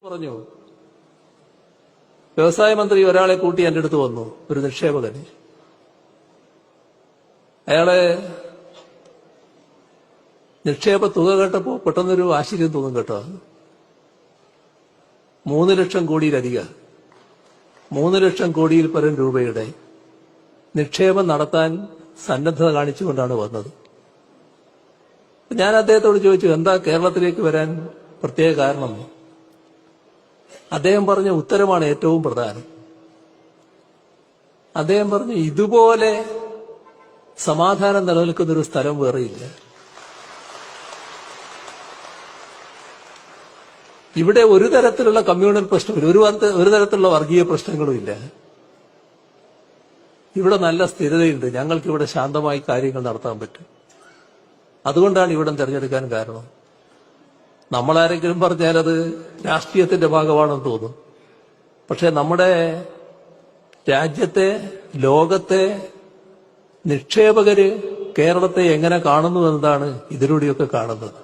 പറഞ്ഞു. വ്യവസായ മന്ത്രി ഒരാളെ കൂട്ടി എൻ്റെ അടുത്ത് വന്നു, ഒരു നിക്ഷേപകന്. അയാളെ നിക്ഷേപ തുക കേട്ടപ്പോ പെട്ടെന്നൊരു ആശ്ചര്യം തോന്നും കേട്ടോ. 3 ലക്ഷം കോടിയിലധികം, 3 ലക്ഷം കോടിയിൽ പരം രൂപയുടെ നിക്ഷേപം നടത്താൻ സന്നദ്ധത കാണിച്ചുകൊണ്ടാണ് വന്നത്. ഞാൻ അദ്ദേഹത്തോട് ചോദിച്ചു, എന്താ കേരളത്തിലേക്ക് വരാൻ പ്രത്യേക കാരണം? അദ്ദേഹം പറഞ്ഞ ഉത്തരമാണ് ഏറ്റവും പ്രധാനം. അദ്ദേഹം പറഞ്ഞു, ഇതുപോലെ സമാധാനം നിലനിൽക്കുന്നൊരു സ്ഥലം വേറെയില്ല. ഇവിടെ ഒരു തരത്തിലുള്ള കമ്മ്യൂണൽ പ്രശ്നമില്ല, ഒരു തരത്തിലുള്ള വർഗീയ പ്രശ്നങ്ങളും ഇല്ല. ഇവിടെ നല്ല സ്ഥിരതയുണ്ട്, ഞങ്ങൾക്കിവിടെ ശാന്തമായി കാര്യങ്ങൾ നടത്താൻ പറ്റും. അതുകൊണ്ടാണ് ഇവിടം തിരഞ്ഞെടുക്കാൻ കാരണം. നമ്മളാരെങ്കിലും പറഞ്ഞാൽ അത് രാഷ്ട്രീയത്തിന്റെ ഭാഗമാണെന്ന് തോന്നും. പക്ഷെ നമ്മുടെ രാജ്യത്തെ, ലോകത്തെ നിക്ഷേപകര് കേരളത്തെ എങ്ങനെ കാണുന്നു എന്നതാണ് ഇതിലൂടെയൊക്കെ കാണുന്നത്.